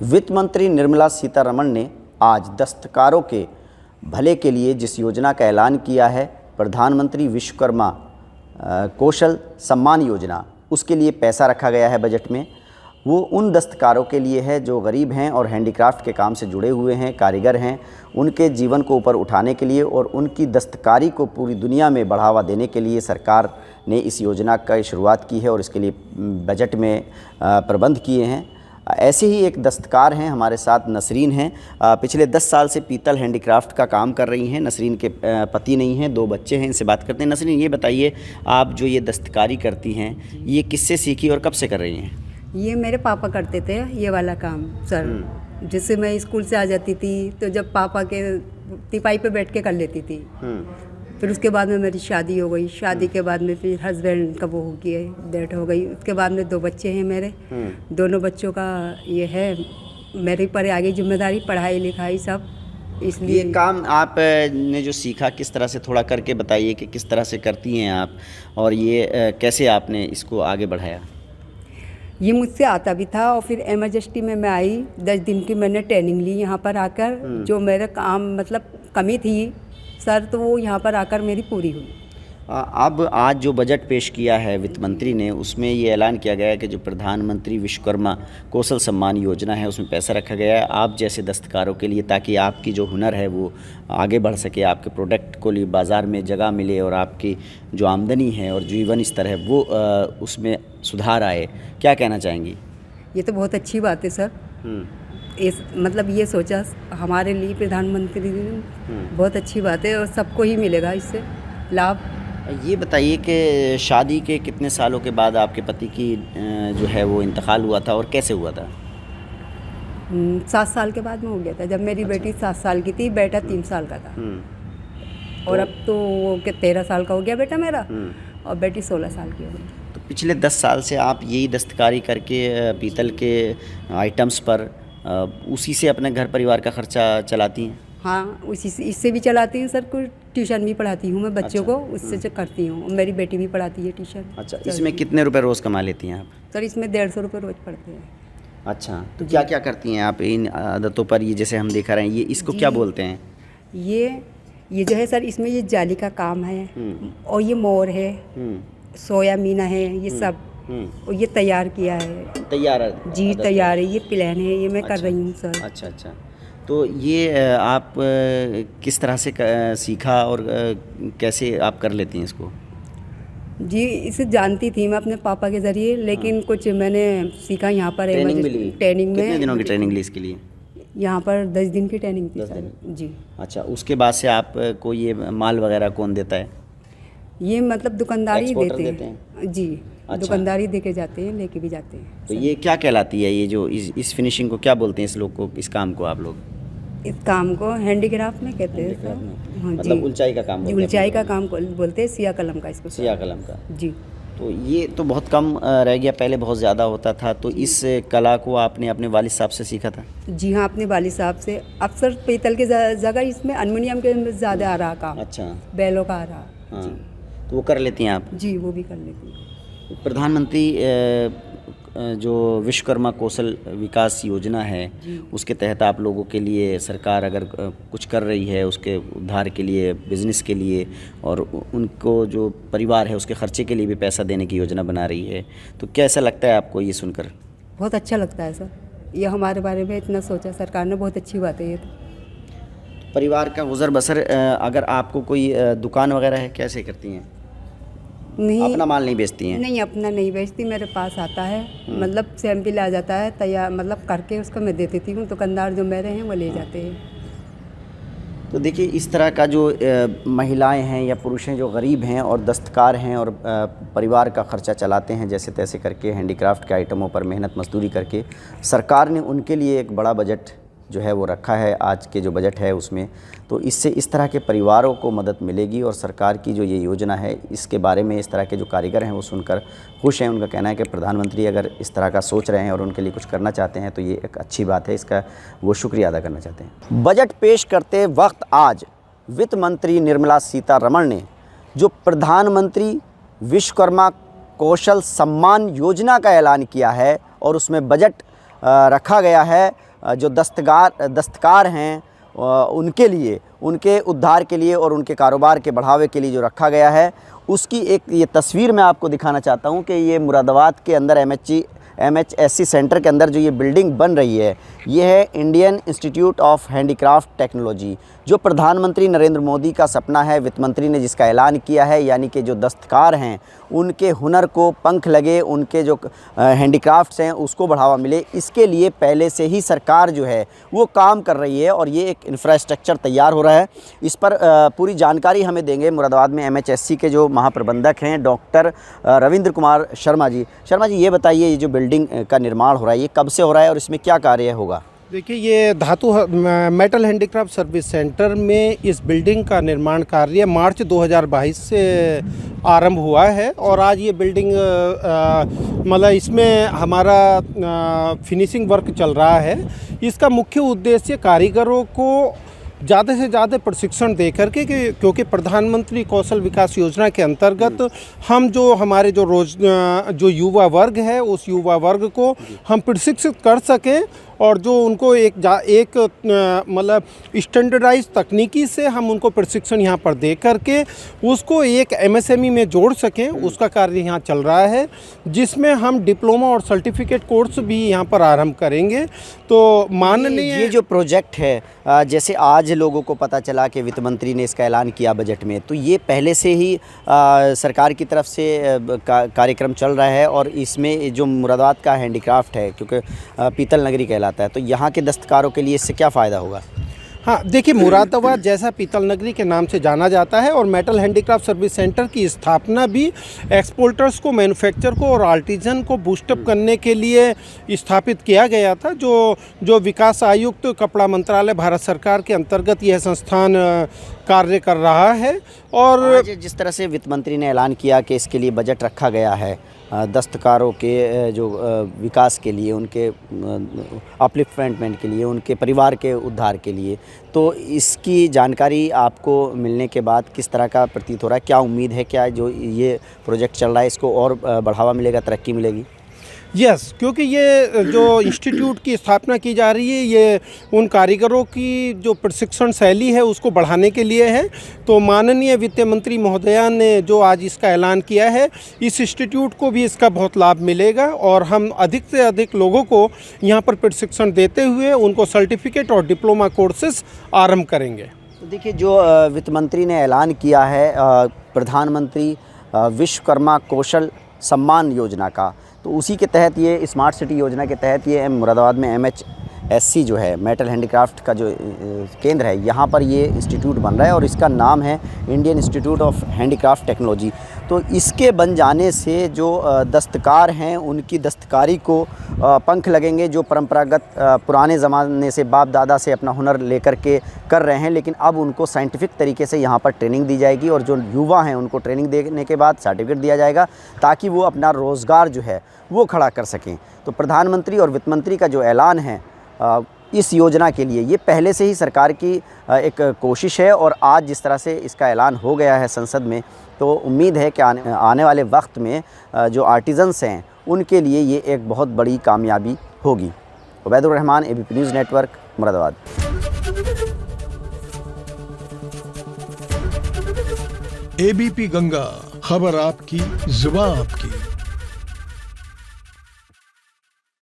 वित्त मंत्री निर्मला सीतारमण ने आज दस्तकारों के भले के लिए जिस योजना का ऐलान किया है, प्रधानमंत्री विश्वकर्मा कौशल सम्मान योजना, उसके लिए पैसा रखा गया है बजट में। वो उन दस्तकारों के लिए है जो गरीब हैं और हैंडीक्राफ्ट के काम से जुड़े हुए हैं, कारीगर हैं, उनके जीवन को ऊपर उठाने के लिए और उनकी दस्तकारी को पूरी दुनिया में बढ़ावा देने के लिए सरकार ने इस योजना का शुरुआत की है और इसके लिए बजट में प्रबंध किए हैं। ऐसे ही एक दस्तकार हैं हमारे साथ, नसरीन हैं। पिछले 10 साल से पीतल हैंडीक्राफ्ट का काम कर रही हैं। नसरीन के पति नहीं हैं, 2 बच्चे हैं। इनसे बात करते हैं। नसरीन, ये बताइए, आप जो ये दस्तकारी करती हैं, ये किससे सीखी और कब से कर रही हैं? ये मेरे पापा करते थे ये वाला काम सर। जिससे मैं स्कूल से आ जाती थी तो जब पापा के तिपाई पे बैठ के कर लेती थी। फिर उसके बाद में मेरी शादी हो गई। शादी के बाद में फिर हस्बैंड का वो हो गया, डेथ हो गई। उसके बाद में 2 बच्चे हैं मेरे। दोनों बच्चों का ये है मेरे पर आगे जिम्मेदारी, पढ़ाई लिखाई सब। इसलिए ये काम आप ने जो सीखा, किस तरह से, थोड़ा करके बताइए कि किस तरह से करती हैं आप और ये कैसे आपने इसको आगे बढ़ाया? ये मुझसे आता भी था और फिर एमरजेंसी में मैं आई। 10 दिन की मैंने ट्रेनिंग ली यहाँ पर आकर। जो मेरा काम मतलब कमी थी सर, तो वो यहाँ पर आकर मेरी पूरी हुई। अब आज जो बजट पेश किया है वित्त मंत्री ने, उसमें ये ऐलान किया गया है कि जो प्रधानमंत्री विश्वकर्मा कौशल सम्मान योजना है, उसमें पैसा रखा गया है आप जैसे दस्तकारों के लिए, ताकि आपकी जो हुनर है वो आगे बढ़ सके, आपके प्रोडक्ट को लिए बाज़ार में जगह मिले और आपकी जो आमदनी है और जीवन स्तर है वो उसमें सुधार आए। क्या कहना चाहेंगी? ये तो बहुत अच्छी बात है सर। इस मतलब ये सोचा हमारे लिए प्रधानमंत्री ने, बहुत अच्छी बात है और सबको ही मिलेगा इससे लाभ। ये बताइए कि शादी के कितने सालों के बाद आपके पति की जो है वो इंतकाल हुआ था और कैसे हुआ था? 7 साल के बाद में हो गया था। जब मेरी बेटी 7 साल की थी, बेटा 3 साल का था। और अब तो वो 13 साल का हो गया बेटा मेरा और बेटी 16 साल की हो गई। तो पिछले 10 साल से आप यही दस्तकारी करके पीतल के आइटम्स पर उसी से अपने घर परिवार का खर्चा चलाती हैं? हाँ, उसी से, इससे भी चलाती हूँ सर। कुछ ट्यूशन भी पढ़ाती हूँ मैं बच्चों को, उससे जो करती हूँ। मेरी बेटी भी पढ़ाती है ट्यूशन। अच्छा, इसमें कितने रुपए रोज़ कमा लेती हैं आप? सर इसमें 150 रुपये रोज़ पड़ते हैं। अच्छा, तो क्या क्या करती हैं आप इन आदतों पर? ये जैसे हम दिखा रहे हैं, ये इसको क्या बोलते हैं? ये जो है सर, इसमें ये जाली का काम है और ये मोर है, सोया मीना है, ये सब। और ये तैयार किया है। तैयार जी तैयार है। ये प्लान है, ये मैं कर रही हूँ सर। अच्छा अच्छा। तो ये आप किस तरह से सीखा और कैसे आप कर लेती हैं इसको? जी, इसे जानती थी मैं अपने पापा के ज़रिए, लेकिन कुछ मैंने सीखा यहाँ पर। ट्रेनिंग मिली? ट्रेनिंग में कितने दिनों की ट्रेनिंग ली इसके लिए? यहाँ पर 10 दिन की ट्रेनिंग थी सर। जी। अच्छा, उसके बाद से आपको ये माल वगैरह कौन देता है? ये मतलब दुकानदारी देते हैं? जी। अच्छा। दुकानदारी दे के जाते हैं, लेके भी जाते हैं। तो ये क्या कहलाती है? ये जो इस फिनिशिंग को क्या बोलते हैं, इस लोग को, इस काम को आप लोग? इस काम को हैंडीक्राफ्ट में कहते हैं सर। हाँ जी, मतलब उलचाई का काम उलचाई का काम बोलते हैं, सिया कलम का इसको। सिया कलम का। जी। तो ये तो बहुत कम रह गया, पहले बहुत ज़्यादा होता था। तो इस कला को आपने अपने वालिद साहब से सीखा था? जी हाँ, अपने वालिद साहब से। अक्सर पीतल के जगह इसमें एल्युमिनियम के ज़्यादा आ रहा काम। अच्छा, बैलों का आ रहा। हाँ, तो वो कर लेती हैं आप? जी, वो भी कर लेती हूँ। प्रधानमंत्री जो विश्वकर्मा कौशल विकास योजना है, उसके तहत आप लोगों के लिए सरकार अगर कुछ कर रही है, उसके उद्धार के लिए, बिज़नेस के लिए और उनको जो परिवार है उसके खर्चे के लिए भी पैसा देने की योजना बना रही है, तो कैसा लगता है आपको ये सुनकर? बहुत अच्छा लगता है सर। ये हमारे बारे में इतना सोचा सरकार ने, बहुत अच्छी बात है ये तो। परिवार का गुजर बसर, अगर आपको कोई दुकान वगैरह है, कैसे करती हैं? नहीं, अपना माल नहीं बेचती हैं? नहीं, अपना नहीं बेचती। मेरे पास आता है, मतलब सैंपल आ जाता है तैयार, मतलब करके उसको मैं दे देती हूँ। दुकानदार जो मेरे हैं वो ले जाते हैं। तो देखिए, इस तरह का जो महिलाएं हैं या पुरुष हैं जो गरीब हैं और दस्तकार हैं और परिवार का ख़र्चा चलाते हैं जैसे तैसे करके, हैंडीक्राफ्ट के आइटमों पर मेहनत मजदूरी करके, सरकार ने उनके लिए एक बड़ा बजट जो है वो रखा है आज के जो बजट है उसमें। तो इससे इस तरह के परिवारों को मदद मिलेगी और सरकार की जो ये योजना है इसके बारे में इस तरह के जो कारीगर हैं वो सुनकर खुश हैं। उनका कहना है कि प्रधानमंत्री अगर इस तरह का सोच रहे हैं और उनके लिए कुछ करना चाहते हैं तो ये एक अच्छी बात है, इसका वो शुक्रिया अदा करना चाहते हैं। बजट पेश करते वक्त आज वित्त मंत्री निर्मला सीतारमण ने जो प्रधानमंत्री विश्वकर्मा कौशल सम्मान योजना का ऐलान किया है और उसमें बजट रखा गया है जो दस्तकार हैं उनके लिए, उनके उद्धार के लिए और उनके कारोबार के बढ़ावे के लिए जो रखा गया है, उसकी एक ये तस्वीर मैं आपको दिखाना चाहता हूँ कि ये मुरादाबाद के अंदर MHSC सेंटर के अंदर जो ये बिल्डिंग बन रही है, ये है Indian institute of handicraft technology, जो प्रधानमंत्री नरेंद्र मोदी का सपना है। वित्त मंत्री ने जिसका ऐलान किया है, यानी कि जो दस्तकार हैं उनके हुनर को पंख लगे, उनके जो हैंडीक्राफ्ट्स हैं उसको बढ़ावा मिले, इसके लिए पहले से ही सरकार जो है वो काम कर रही है और ये एक इंफ्रास्ट्रक्चर तैयार हो रहा है। इस पर पूरी जानकारी हमें देंगे मुरादाबाद में MHSC के जो महाप्रबंधक हैं डॉक्टर रविंद्र कुमार शर्मा जी। शर्मा जी, ये बताइए, ये जो बिल्डिंग का निर्माण हो रहा है ये कब से हो रहा है और इसमें क्या कार्य होगा? देखिए, ये धातु मेटल हैंडीक्राफ्ट सर्विस सेंटर में इस बिल्डिंग का निर्माण कार्य मार्च 2022 से आरंभ हुआ है और आज ये बिल्डिंग मतलब इसमें हमारा फिनिशिंग वर्क चल रहा है। इसका मुख्य उद्देश्य कारीगरों को ज़्यादा से ज़्यादा प्रशिक्षण दे करके क्योंकि प्रधानमंत्री कौशल विकास योजना के अंतर्गत हम जो हमारे जो युवा वर्ग है उस युवा वर्ग को हम प्रशिक्षित कर सकें और जो उनको एक मतलब स्टैंडर्डाइज तकनीकी से हम उनको प्रशिक्षण यहाँ पर दे करके उसको एक MSME में जोड़ सकें, उसका कार्य यहाँ चल रहा है, जिसमें हम डिप्लोमा और सर्टिफिकेट कोर्स भी यहाँ पर आरंभ करेंगे। तो माननीय ये जो प्रोजेक्ट है, जैसे आज लोगों को पता चला कि वित्त मंत्री ने इसका ऐलान किया बजट में, तो ये पहले से ही सरकार की तरफ से कार्यक्रम चल रहा है और इसमें जो मुरादाबाद का हैंडीक्राफ्ट है, क्योंकि पीतल नगरी कहलाता है, तो यहाँ के दस्तकारों के लिए इससे क्या फ़ायदा होगा? हाँ, देखिए, मुरादाबाद जैसा पीतल नगरी के नाम से जाना जाता है और मेटल हैंडीक्राफ्ट सर्विस सेंटर की स्थापना भी एक्सपोर्टर्स को, मैन्युफैक्चर को और आर्टिजन को बूस्टअप करने के लिए स्थापित किया गया था। जो विकास आयुक्त कपड़ा मंत्रालय भारत सरकार के अंतर्गत यह संस्थान कार्य कर रहा है। और आज जिस तरह से वित्त मंत्री ने ऐलान किया कि इसके लिए बजट रखा गया है दस्तकारों के जो विकास के लिए, उनके अपलिफ्टमेंट के लिए, उनके परिवार के उद्धार के लिए, तो इसकी जानकारी आपको मिलने के बाद किस तरह का प्रतीत हो रहा है? क्या उम्मीद है, क्या जो ये प्रोजेक्ट चल रहा है इसको और बढ़ावा मिलेगा, तरक्की मिलेगी? यस, क्योंकि ये जो इंस्टीट्यूट की स्थापना की जा रही है ये उन कारीगरों की जो प्रशिक्षण शैली है उसको बढ़ाने के लिए है। तो माननीय वित्त मंत्री महोदया ने जो आज इसका ऐलान किया है, इस इंस्टीट्यूट को भी इसका बहुत लाभ मिलेगा और हम अधिक से अधिक लोगों को यहाँ पर प्रशिक्षण देते हुए उनको सर्टिफिकेट और डिप्लोमा कोर्सेज आरंभ करेंगे। तो देखिए, जो वित्त मंत्री ने ऐलान किया है प्रधानमंत्री विश्वकर्मा कौशल सम्मान योजना का, तो उसी के तहत ये स्मार्ट सिटी योजना के तहत ये मुरादाबाद में MHSC जो है मेटल हैंडीक्राफ्ट का जो केंद्र है, यहाँ पर ये इंस्टीट्यूट बन रहा है और इसका नाम है Indian institute of handicraft technology. तो इसके बन जाने से जो दस्तकार हैं उनकी दस्तकारी को पंख लगेंगे, जो परंपरागत पुराने ज़माने से बाप दादा से अपना हुनर लेकर के कर रहे हैं, लेकिन अब उनको साइंटिफिक तरीके से यहाँ पर ट्रेनिंग दी जाएगी और जो युवा हैं उनको ट्रेनिंग देने के बाद सर्टिफिकेट दिया जाएगा ताकि वो अपना रोज़गार जो है वो खड़ा कर सकें। तो प्रधानमंत्री और वित्त मंत्री का जो ऐलान है इस योजना के लिए, ये पहले से ही सरकार की एक कोशिश है और आज जिस तरह से इसका ऐलान हो गया है संसद में, तो उम्मीद है कि आने वाले वक्त में जो आर्टिजन्स हैं उनके लिए ये एक बहुत बड़ी कामयाबी होगी। Ubaidur Rahman, ABP news network, Moradabad. ABP Ganga, खबर आपकी, जुबान आपकी।